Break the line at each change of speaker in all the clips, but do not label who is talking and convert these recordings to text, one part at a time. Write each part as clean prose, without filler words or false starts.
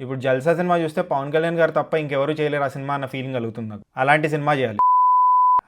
ఇప్పుడు జల్సా సినిమా చూస్తే పవన్ కళ్యాణ్ గారు తప్ప ఇంకెవరు చేయలేరు ఆ సినిమా అన్న ఫీలింగ్ కలుగుతుంది నాకు. అలాంటి సినిమా చేయాలి.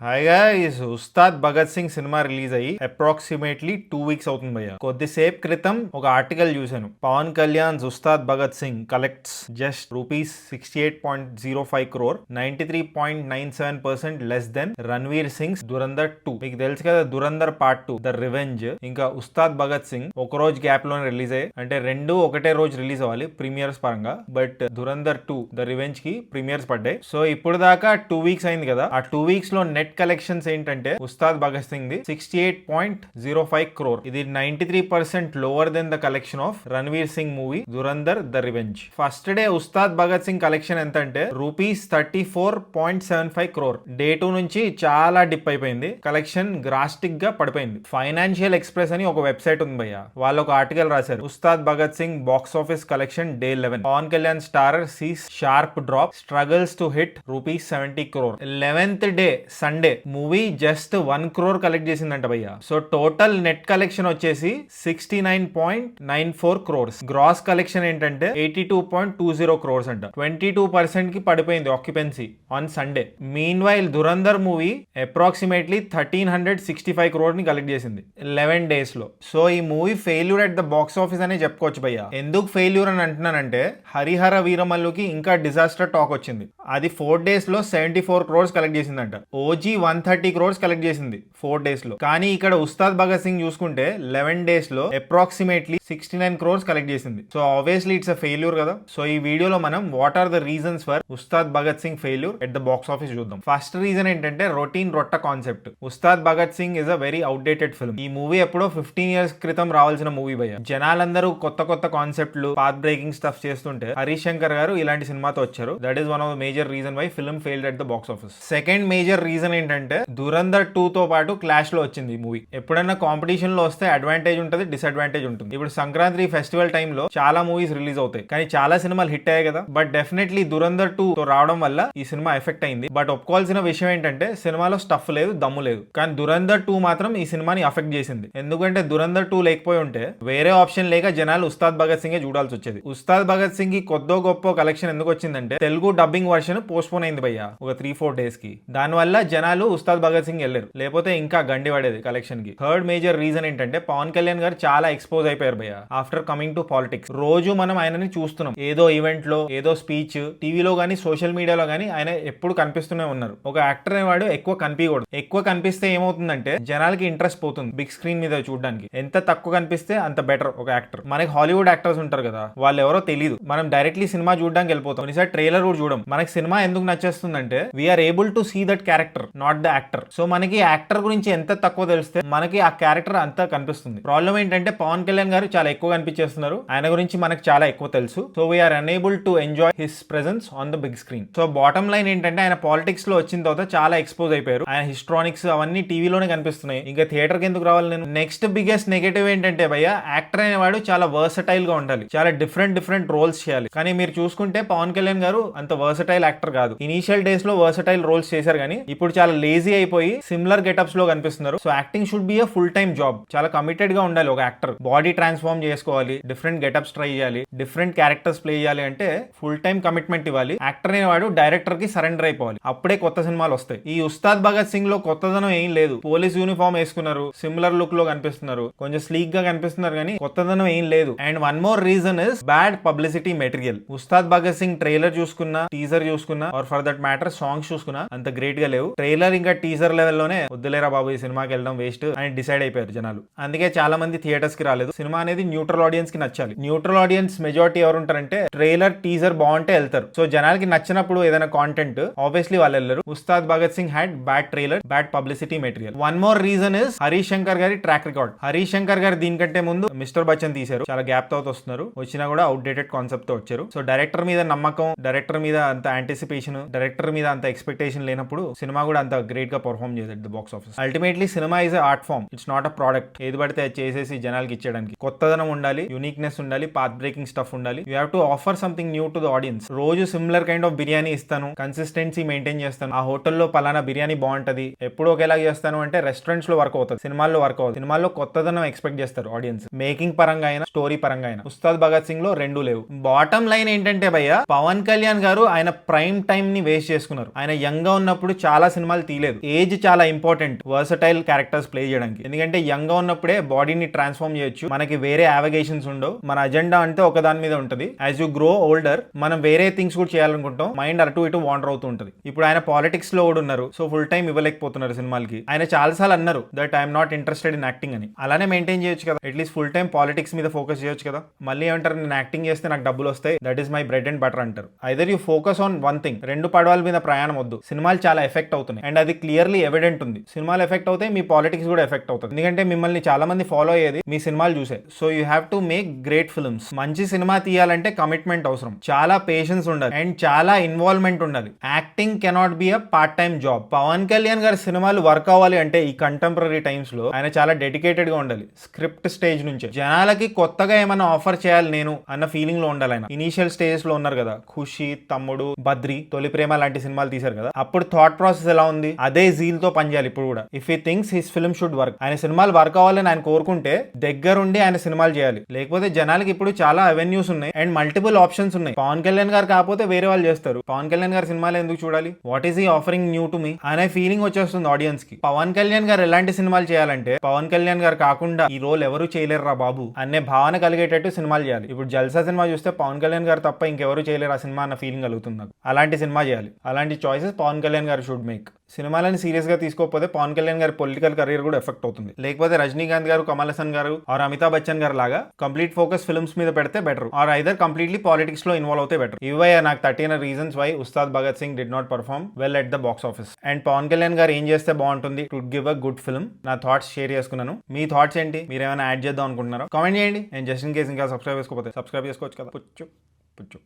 హాయిగా ఈ ఉస్తాద్ భగత్ సింగ్ సినిమా రిలీజ్ అయ్యి అప్రాక్సిమేట్లీ 2 weeks అవుతుంది భయ్య. కొద్దిసేపు క్రితం ఒక ఆర్టికల్ చూశాను. Pawan Kalyan Ustaad Bhagat Singh collects just ₹68.05 crore, 93.97% less than Ranveer Singh's Dhurandhar 2. మీకు తెలుసు కదా దురంధర్ పార్ట్ 2 ద రివెంజ్, ఇంకా ఉస్తాద్ భగత్ సింగ్ ఒక రోజు గ్యాప్ లోనే రిలీజ్ అయ్యాయి. అంటే రెండు ఒకటే రోజు రిలీజ్ అవ్వాలి ప్రీమియర్స్ పరంగా. బట్ దురంధర్ 2 ద రివెంజ్ కి ప్రీమియర్స్ పడ్డాయి. సో ఇప్పుడు దాకా 2 weeks అయింది కదా. ఆ 2 weeks లో నెట్ కలెక్షన్స్ ఏంటంటే ఉస్తాద్ భగత్ సింగ్ ది 68.05 crore. ఇది 93% lower than the collection of Ranveer Singh movie Dhurandhar the revenge. First day Ustaad Bhagat Singh collection ఎంత అంటే ₹34.75 crore. డే 2 నుంచి చాలా డిప్ అయిపోయింది. కలెక్షన్ గ్రాస్టిక్ గా పడిపోయింది. ఫైనాన్షియల్ ఎక్స్ప్రెస్ అని ఒక వెబ్సైట్ ఉంది భయ్య, వాళ్ళు ఒక ఆర్టికల్ రాశారు. Ustaad Bhagat Singh box office collection day 11. Pawan Kalyan starrer sees sharp drop, struggles to hit ₹70 crore. 11th day Sunday movie just 1 crore collect చేసిందంట భయ్య. సో టోటల్ నెట్ కలెక్షన్ వచ్చేసి 69.94 crores. గ్రాస్ కలెక్షన్ ఏంటంటే 82.20 crores అంట. 22% కి పడిపోయింది occupancy on Sunday. Mean while Dhurandhar movie approximately 1365 crore ని collect చేసింది 11 days లో. సో ఈ movie failure at the box office అనే చెప్పుకోవచ్చు భయ్య. ఎందుకు ఫెయిల్యూర్ అని అంటున్నానంటే హరిహర వీరమల్లుకి ఇంకా డిజాస్టర్ టాక్ వచ్చింది. అది 4 days లో 74 crores కలెక్ట్ చేసిందంట. ఓజీ 130 crores కలెక్ట్ చేసింది 4 days లో. కానీ ఇక్కడ ఉస్తాద్ భగత్ సింగ్ చూసుకుంటే 11 days లో అప్రాక్సిమేట్లీ 69 crores కలెక్ట్ చేసింది. So obviously it's a failure కదా. సో ఈ వీడియోలో మనం what are the reasons for Ustaad Bhagat Singh failure at the box office చూద్దాం. ఫస్ట్ రీజన్ ఏంటంటే రొటీన్ రొట్ట concept. Ustaad Bhagat Singh is a very outdated film. ఈ మూవీ ఎప్పుడో 15 years క్రితం రావాల్సిన మూవీ భయ్య. జనాలందరూ కొత్త కొత్త కాన్సెప్ట్లు పాత్ బ్రేకింగ్ స్టఫ్ చేస్తుంటే హరీష్ శంకర్ గారు ఇలాంటి సినిమాతో వచ్చారు. That is one of the major reason why film failed at the box office. Second major reason ఏంటంటే దురంధర్ 2 తో పాటు క్లాష్ లో వచ్చింది ఈ మూవీ. ఎప్పుడైనా కాంపిటీషన్ లో వస్తే అడ్వాంటేజ్ ఉంటుంది, డిసడ్వాంటేజ్ ఉంటుంది. ఇప్పుడు సంక్రాంతి ఫెస్టివల్ టైమ్ లో చాలా మూవీస్ రిలీజ్ అవుతాయి, కానీ చాలా సినిమాలు హిట్ అయ్యాయి కదా. బట్ డెఫినెట్లీ దురంధర్ 2 తో రావడం వల్ల ఈ సినిమా ఎఫెక్ట్ అయింది. బట్ ఒప్పుకోవాల్సిన విషయం ఏంటంటే సినిమాలో స్టఫ్ లేదు, దమ్ము లేదు. కానీ దురంధర్ 2 మాత్రం ఈ సినిమాని అఫెక్ట్ చేసింది. ఎందుకంటే దురంధర్ 2 లేకపోయి ఉంటే వేరే ఆప్షన్ లేక జనాలు ఉస్తాద్ భగత్ సింగ్ చూడాల్సి వచ్చేది. ఉస్తాద్ భగత్ సింగ్ కి కొద్దో గొప్ప కలెక్షన్ ఎందుకు వచ్చిందంటే తెలుగు డబ్బింగ్ వర్షన్ పోస్ట్పోన్ అయింది భయ్య ఒక 3-4 days కి. దాని వల్ల జనాలు ఉస్తాద్ భగత్ సింగ్ వెళ్ళారు, లేకపోతే ఇంకా గండి పడేది కలెక్షన్ కి. థర్డ్ మేజర్ రీజన్ ఏంటంటే పవన్ కళ్యాణ్ గారు చాలా ఎక్స్పోజ్ అయిపోయారు భయ్య ఆఫ్టర్ కమింగ్ టు పాలిటిక్స్. రోజు మనం ఆయనని చూస్తున్నాం, ఏదో ఈవెంట్ లో, ఏదో స్పీచ్, టీవీలో గానీ సోషల్ మీడియాలో గానీ ఆయన ఎప్పుడు కనిపిస్తూనే ఉన్నారు. ఒక యాక్టర్ అనేవాడు ఎక్కువ కనిపించకూడదు. ఎక్కువ కనిపిస్తే ఏమవుతుందంటే జనాలకి ఇంట్రెస్ట్ పోతుంది బిగ్ స్క్రీన్ మీద చూడడానికి. ఎంత తక్కువ కనిపిస్తే అంత బెటర్ ఒక యాక్టర్. మనకి హాలీవుడ్ యాక్టర్స్ ఉంటారు కదా, వాళ్ళు ఎవరో తెలియదు, మనం డైరెక్ట్లీ సినిమా చూడడానికి వెళ్ళిపోతాం. కొన్నిసారి ట్రైలర్ కూడా చూడం. మనకి సినిమా ఎందుకు నచ్చేస్తుందంటే we're able to see that character, not the actor. So మనకి యాక్టర్ గురించి ఎంత తక్కువ తెలిస్తే మనకి ఆ క్యారెక్టర్ అంతా కనిపిస్తుంది. ప్రాబ్లం ఏంటంటే పవన్ కళ్యాణ్ గారు చాలా ఎక్కువ కనిపించేస్తున్నారు, ఆయన గురించి మనకు చాలా ఎక్కువ తెలుసు. So we are unable to enjoy his presence on the big screen. So bottom line ఏంటంటే ఆయన పాలిటిక్స్ లో వచ్చిన తర్వాత చాలా ఎక్స్పోజ్ అయిపోయారు. ఆయన హిస్ట్రానిక్స్ అవన్నీ టీవీలోనే కనిపిస్తున్నాయి, ఇంకా థియేటర్ కి ఎందుకు రావాలి నేను. నెక్స్ట్ బిగ్గెస్ట్ నెగటివ్ ఏంటంటే భయ్య యాక్టర్ అనేవాడు చాలా వర్సటైల్ గా ఉండాలి, చాలా డిఫరెంట్ రోల్స్ చేయాలి. కానీ మీరు చూసుకుంటే పవన్ కళ్యాణ్ గారు అంత వర్సటైల్ యాక్టర్ కాదు. ఇనీషియల్ డేస్ లో వర్సటైల్ రోల్స్ చేశారు, కానీ ఇప్పుడు చాలా లేజీ అయిపోయి సిమిలర్ గెటప్స్ లో కనిపిస్తున్నారు. So acting should be a full time job. చాలా కమిటెడ్ గా ఉండాలి ఒక యాక్టర్. బాడీ ట్రాన్స్ఫార్మ్ చేసుకోవాలి, డిఫరెంట్ గెటప్స్ ట్రై చేయాలి, డిఫరెంట్ క్యారెక్టర్స్ ప్లే చేయాలి అంటే ఫుల్ టైమ్ కమిట్మెంట్ ఇవ్వాలి. యాక్టర్ అనేవాడు డైరెక్టర్ కి సరెండర్ అయిపోవాలి, అప్పుడే కొత్త సినిమాలు వస్తాయి. ఈ ఉస్తాద్ భగత్ సింగ్ లో కొత్తదనం ఏం లేదు. పోలీస్ యూనిఫామ్ వేసుకున్నారు, సిమిలర్ లుక్ లో కనిపిస్తున్నారు, కొంచెం స్లీక్ గా కనిపిస్తున్నారు, కానీ కొత్తదనం ఏం లేదు. And one more reason is bad publicity material. Ustaad Bhagat Singh trailer చూసుకున్నా, టీజర్ చూసుకున్నా, or for that matter songs చూసుకున్నా అంత గ్రేట్ గా లేవు. ట్రైలర్ ఇంకా టీజర్ లెవెల్లోనే వద్దులేరా బాబు ఈ సినిమాకి వెళ్ళడం వేస్ట్ అని డిసైడ్ అయిపోయారు జనాలు. అందుకే చాలా మంది థియేటర్స్ కి రాలేదు. సినిమా అనేది న్యూట్రల్ ఆడియన్స్ కి నచ్చాలి. న్యూట్రల్ ఆడియన్స్ మెజారిటీ ఎవరు ఉంటారంటే ట్రైలర్ టీజర్ బాగుంటే వెళ్తారు. సో జనాలకి నచ్చినప్పుడు ఏదైనా కాంటెంట్ ఆబ్వియస్లీ వాళ్ళు వెళ్ళరు. Ustaad Bhagat Singh had bad trailer, bad publicity material. One more reason is Harish Shankar గారి ట్రాక్ రికార్డ్. హరీష్ శంకర్ గారు దీనికంటే ముందు మిస్టర్ బచ్చన్ తీశారు, చాలా గ్యాప్ తో వస్తున్నారు, వచ్చినా కూడా అవుట్డేటెడ్ కాన్సెప్ట్ తో వచ్చారు. సో డైరెక్టర్ మీద నమ్మకం, డైరెక్టర్ మీద అంత యాంటిసిపేషన్, డైరెక్టర్ మీద అంత ఎక్స్పెక్టేషన్ లేనప్పుడు సినిమా కూడా అంత గ్రేట్ గా పర్ఫామ్ చేయదు the box office. Ultimately cinema is art form, it's not a product. ఏది పడితే అది చేసేసి జనాలకి ఇచ్చేయడానికి. కొత్తదనం ఉండాలి, యూనిక్నెస్ ఉండాలి, పాత్ బ్రేకింగ్ స్టఫ్ ఉండాలి. You have to offer something new to the audience. రోజు సిమిలర్ కైండ్ ఆఫ్ బిర్యానీ ఇస్తాను, కన్సిస్టెన్సీ మెయింటైన్ చేస్తాను, ఆ హోటల్లో పలానా బిర్యానీ బాగుంటది, ఎప్పుడు ఒకేలా చేస్తాను అంటే రెస్టారెంట్స్ లో వర్క్ అవుతుంది, సినిమాల్లో వర్క్ అవుతుంది. సినిమాల్లో కొత్తదనం ఎక్స్పెక్ట్ చేస్తారు ఆడియన్స్, మేకింగ్ పరంగా అయినా స్టోరీ పరంగా అయినా. ఉస్తాద్ భగత్ సింగ్ లో రెండు లేవు. బాటమ్ లైన్ ఏంటంటే భయ్య, పవన్ కళ్యాణ్ గారు ఆయన ప్రైమ్ టైమ్ ని వేస్ట్ చేసుకున్నారు. ఆయన యంగ్ గా ఉన్నప్పుడు చాలా సినిమాలు తీయలేదు. ఏజ్ చాలా ఇంపార్టెంట్ వర్సటైల్ క్యారెక్టర్స్ ప్లే చేయడానికి. ఎందుకంటే యంగ్ గా ఉన్నప్పుడే బాడీని ట్రాన్స్ఫార్మ్ చేయొచ్చు, మనకి వేరే యావిగేషన్స్ ఉండవు, మన అజెండా అంటే ఒక దాని మీద ఉంటుంది. యాజ్ యూ గ్రో ఓల్డర్ మనం వేరే థింగ్స్ కూడా చేయాలనుకుంటాం, మైండ్ అటు ఇటు వాండర్ అవుతూ ఉంటుంది. ఇప్పుడు ఆయన పాలిటిక్స్ లో కూడా ఉన్నారు, సో ఫుల్ టైం ఇవ్వలేకపోతున్నారు సినిమాలకి. ఆయన చాలాసార్లు అన్నారు that I'm not interested in acting అని. అలానే మెయింటైన్ చేయొచ్చు కదా, అట్లీస్ట్ ఫుల్ టైం పాలిటిక్స్ మీద ఫోకస్ చేయొచ్చు కదా. మళ్ళీ ఏమంటారు, నేను యాక్టింగ్ చేస్తే నాకు డబ్బులు వస్తాయి, that is my bread and butter అంటారు. Either you focus on one thing. రెండు పడవల మీద ప్రయాణం వద్దు. సినిమాలు చాలా ఎఫెక్ట్ అవుతున్నాయి అండ్ అది క్లియర్లీ ఎవిడెంట్ ఉంది. సినిమాలు ఎఫెక్ట్ అవుతాయి, మీ పాలిటిక్స్ కూడా ఎఫెక్ట్ అవుతుంది. ఎందుకంటే మిమ్మల్ని చాలా మంది ఫాలో అయ్యేది మీ సినిమాలు చూసే. So you have to make great films. మంచి సినిమా తీయాలంటే కమిట్మెంట్ అవసరం, చాలా పేషెన్స్ ఉండాలి అండ్ చాలా ఇన్వాల్వ్మెంట్ ఉండాలి. Acting cannot be a part time job. Pawan Kalyan గారి సినిమాలు వర్క్ అవ్వాలి అంటే ఈ కంటెంపరీ టైమ్స్ లో ఆయన చాలా డెడికేటెడ్ గా ఉండాలి. స్క్రిప్ట్ స్టేజ్ నుంచే జనాలకి కొత్తగా ఏమైనా ఆఫర్ చేయాలి నేను అన్న ఫీలింగ్ లో ఉండాలి. ఆయన ఇనీషియల్ స్టేజెస్ లో ఉన్నారు కదా, ఖుషి, తమ్ముడు, బద్రి, తొలి ప్రేమ లాంటి సినిమాలు తీశారు కదా, అప్పుడు థాట్ ప్రాసెస్ ఎలా ఉంది, అదే జీల్ తో పనిచేయాలి ఇప్పుడు కూడా. If he thinks his film should work, ఆయన సినిమాలు వర్క్ అవ్వాలని ఆయన కోరుకుంటే దగ్గరుండి ఆయన సినిమాలు చేయాలి. లేకపోతే జనాలకి ఇప్పుడు చాలా అవెన్యూస్ ఉన్నాయి అండ్ మల్టిపుల్ ఆప్షన్స్ ఉన్నాయి. పవన్ కళ్యాణ్ గారు కాకపోతే వేరే వాళ్ళు చేస్తారు, పవన్ కళ్యాణ్ గారి సినిమాలు ఎందుకు చూడాలి, what is he offering new to me అనే ఫీలింగ్ వచ్చేస్తుంది ఆడియన్స్ కి. పవన్ కళ్యాణ్ గారు ఎలాంటి సినిమాలు చేయాలంటే పవన్ కళ్యాణ్ గారు కాకుండా ఈ రోల్ ఎవరు చేయలేరురా బాబు అనే భావన కలిగేటట్టు సినిమాలు చేయాలి. ఇప్పుడు జల్సా సినిమా చూస్తే పవన్ కళ్యాణ్ గారు తప్ప ఇంకెవరు చేయలేరు ఆ సినిమా అన్న ఫీలింగ్ కలుగుతుంది నాకు. అలాంటి సినిమా చేయాలి. అలాంటి చాయిసెస్ పవన్ కళ్యాణ్ గారు షుడ్ మేక్. సినిమాలని సీరియస్ గా తీసుకోకపోతే పవన్ కళ్యాణ్ గారి పొలిటికల్ కెరీర్ కూడా ఎఫెక్ట్ అవుతుంది. లేకపోతే రజనీకాంత్ గారు, కమల్ హాసన్ గారు ఆర్ అమితాబ్ బచ్చన్ గారు లాగా కంప్లీట్ ఫోకస్ ఫిల్మ్స్ మీద పెడితే better, or either completely politics లో ఇన్వాల్వ్ అవుతే బెటర్. ఇవే నాకు 13 reasons why Ustaad Bhagat Singh did not perform well at the box office. And Pawan Kalyan గారు ఏం చేస్తే బాగుంటుంది to give a good film, నా థాట్స్ షేర్ చేసుకున్నాను. మీ థాట్స్ ఏంటి, మీరు ఏమైనా యాడ్ చేద్దాం అనుకుంటున్నారో కామెంట్ చేయండి. అండ్ జస్ట్ ఇన్ కేస్ ఇంకా సబ్స్క్రైబ్ చేసుకోకపోతే సబ్స్క్రైబ్ చేసుకోవచ్చు కదా. పుచ్చు పుచ్చు.